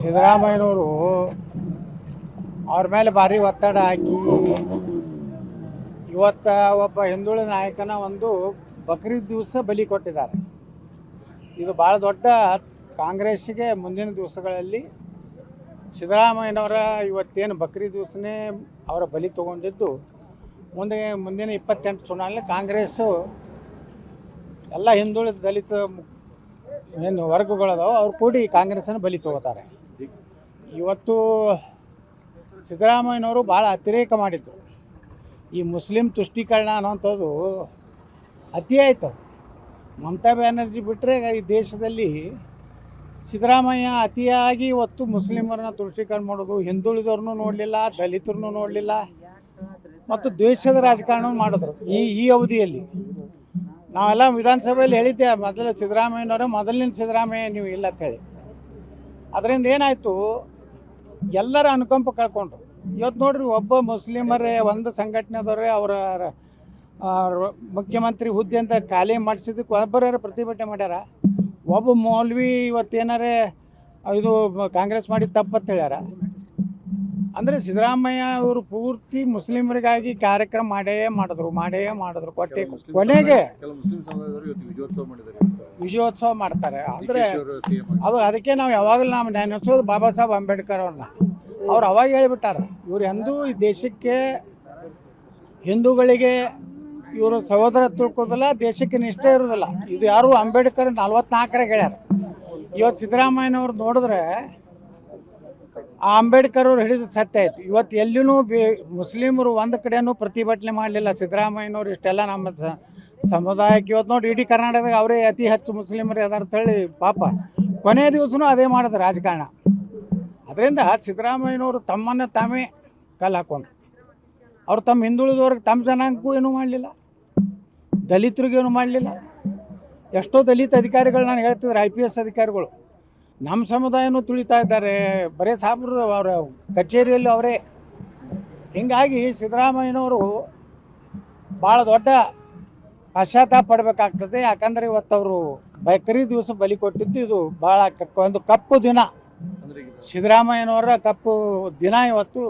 ಸಿದ್ದರಾಮಯ್ಯನವರು ಅವ್ರ ಮೇಲೆ ಭಾರಿ ಒತ್ತಡ ಹಾಕಿ ಇವತ್ತು ಒಬ್ಬ ಹಿಂದುಳಿದ ನಾಯಕನ ಒಂದು ಬಕ್ರೀದ್ ದಿವಸ ಬಲಿ ಕೊಟ್ಟಿದ್ದಾರೆ. ಇದು ಭಾಳ ದೊಡ್ಡ ಕಾಂಗ್ರೆಸ್ಸಿಗೆ ಮುಂದಿನ ದಿವಸಗಳಲ್ಲಿ ಸಿದ್ದರಾಮಯ್ಯನವರ ಇವತ್ತೇನು ಬಕ್ರೀದ್ ದಿವಸನೇ ಅವರ ಬಲಿ ತೊಗೊಂಡಿದ್ದು ಮುಂದಿನ 28 ಚುನಾವಣೆಯಲ್ಲಿ ಕಾಂಗ್ರೆಸ್ಸು ಎಲ್ಲ ಹಿಂದುಳಿದ ದಲಿತ ಏನು ವರ್ಗಗಳದಾವೆ ಅವ್ರು ಕೂಡಿ ಕಾಂಗ್ರೆಸ್ಸನ್ನು ಬಲಿ ತೊಗೋತಾರೆ. ಇವತ್ತು ಸಿದ್ದರಾಮಯ್ಯನವರು ಭಾಳ ಅತಿರೇಕ ಮಾಡಿದ್ರು. ಈ ಮುಸ್ಲಿಂ ತುಷ್ಟೀಕರಣ ಅನ್ನೋಂಥದ್ದು ಅತಿ ಆಯ್ತು. ಮಮತಾ ಬ್ಯಾನರ್ಜಿ ಬಿಟ್ಟರೆ ಈ ದೇಶದಲ್ಲಿ ಸಿದ್ದರಾಮಯ್ಯ ಅತಿಯಾಗಿ ಇವತ್ತು ಮುಸ್ಲಿಮರನ್ನ ತುಷ್ಟೀಕರಣ ಮಾಡೋದು, ಹಿಂದುಳಿದವ್ರನ್ನೂ ನೋಡಲಿಲ್ಲ, ದಲಿತರನ್ನೂ ನೋಡಲಿಲ್ಲ ಮತ್ತು ದ್ವೇಷದ ರಾಜಕಾರಣ ಮಾಡಿದ್ರು. ಈ ಅವಧಿಯಲ್ಲಿ ನಾವೆಲ್ಲ ವಿಧಾನಸಭೆಯಲ್ಲಿ ಹೇಳಿದ್ದೆ, ಮೊದಲು ಸಿದ್ದರಾಮಯ್ಯನವರೇ ಮೊದಲಿನ ಸಿದ್ದರಾಮಯ್ಯ ನೀವು ಇಲ್ಲ ಅಂತ ಹೇಳಿ. ಅದರಿಂದ ಏನಾಯಿತು, ಎಲ್ಲರ ಅನುಕಂಪ ಕಳ್ಕೊಂಡ್ರು. ಇವತ್ತು ನೋಡ್ರಿ, ಒಬ್ಬ ಮುಸ್ಲಿಮರೇ ಒಂದು ಸಂಘಟನೆದವರೇ ಅವರ ಮುಖ್ಯಮಂತ್ರಿ ಹುದ್ದೆ ಅಂತ ಖಾಲಿ ಮಾಡಿಸಿದ್ದಕ್ಕೆ ಒಬ್ಬರ ಪ್ರತಿಭಟನೆ ಮಾಡ್ಯಾರ. ಒಬ್ಬ ಮೌಲ್ವಿ ಇವತ್ತೇನಾರೇ ಇದು ಕಾಂಗ್ರೆಸ್ ಮಾಡಿದ ತಪ್ಪಂತ ಹೇಳ್ಯಾರ. ಅಂದರೆ ಸಿದ್ದರಾಮಯ್ಯ ಅವರು ಪೂರ್ತಿ ಮುಸ್ಲಿಮರಿಗಾಗಿ ಕಾರ್ಯಕ್ರಮ ಮಾಡೇ ಮಾಡಿದ್ರು ಕೊನೆಗೆ ವಿಜಯೋತ್ಸವ ಮಾಡ್ತಾರೆ. ಅಂದರೆ ಅದಕ್ಕೆ ನಾವು ಯಾವಾಗಲೂ ನಾವು ನೆನೆಸೋದು ಬಾಬಾ ಸಾಹೇಬ್ ಅಂಬೇಡ್ಕರ್ ಅವ್ರನ್ನ. ಅವ್ರು ಅವಾಗ ಹೇಳಿಬಿಟ್ಟಾರ, ಇವ್ರು ಎಂದೂ ಈ ದೇಶಕ್ಕೆ ಹಿಂದೂಗಳಿಗೆ ಇವರು ಸಹೋದರ ತಿಳ್ಕೋದಿಲ್ಲ, ದೇಶಕ್ಕೆ ನಿಷ್ಠೆ ಇರೋದಿಲ್ಲ. ಇದು ಯಾರು ಅಂಬೇಡ್ಕರ್ 44ರಾಗ ಹೇಳ್ಯಾರ. ಇವತ್ತು ಸಿದ್ದರಾಮಯ್ಯನವ್ರು ನೋಡಿದ್ರೆ ಆ ಅಂಬೇಡ್ಕರ್ ಅವ್ರು ಹೇಳಿದ ಸತ್ಯ ಆಯಿತು. ಇವತ್ತು ಎಲ್ಲಿನೂ ಮುಸ್ಲಿಮರು ಒಂದು ಕಡೆಯೂ ಪ್ರತಿಭಟನೆ ಮಾಡಲಿಲ್ಲ. ಸಿದ್ದರಾಮಯ್ಯನವ್ರು ಇಷ್ಟೆಲ್ಲ ನಮ್ಮ ಸಮುದಾಯಕ್ಕೆ ಇವತ್ತು ನೋಡಿ ಇಡೀ ಕರ್ನಾಟಕದಾಗ ಅವರೇ ಅತಿ ಹೆಚ್ಚು ಮುಸ್ಲಿಮರು ಅದಾರ ಅಂತೇಳಿ ಪಾಪ ಕೊನೆಯ ದಿವಸನೂ ಅದೇ ಮಾಡೋದು ರಾಜಕಾರಣ. ಅದರಿಂದ ಸಿದ್ದರಾಮಯ್ಯನವರು ತಮ್ಮನ್ನು ತಾವೇ ಕಲ್ಲು ಹಾಕೊಂಡ್ರು. ಅವ್ರು ತಮ್ಮ ಹಿಂದುಳಿದವ್ರಿಗೆ ತಮ್ಮ ಜನಾಂಗಕ್ಕೂ ಏನೂ ಮಾಡಲಿಲ್ಲ, ದಲಿತರಿಗೇನು ಮಾಡಲಿಲ್ಲ. ಎಷ್ಟೋ ದಲಿತ ಅಧಿಕಾರಿಗಳು ನಾನು ಹೇಳ್ತಿದ್ರು, IPS ಅಧಿಕಾರಿಗಳು ನಮ್ಮ ಸಮುದಾಯನೂ ತುಳಿತಾ ಇದ್ದಾರೆ, ಬರೇ ಸಾಬ್ರು ಅವರ ಕಚೇರಿಯಲ್ಲಿ ಅವರೇ. ಹೀಗಾಗಿ ಸಿದ್ದರಾಮಯ್ಯನವರು ಭಾಳ ದೊಡ್ಡ ಪಶ್ಚಾತ್ತಾಪ ಪಡಬೇಕಾಗ್ತದೆ. ಯಾಕಂದರೆ ಇವತ್ತು ಅವರು ಬಕ್ರೀದ್ ದಿವಸ ಬಲಿ ಕೊಟ್ಟಿದ್ದು ಇದು ಭಾಳ ಒಂದು ಕಪ್ಪು ದಿನ, ಸಿದ್ದರಾಮಯ್ಯನವರ ಕಪ್ಪು ದಿನ ಇವತ್ತು.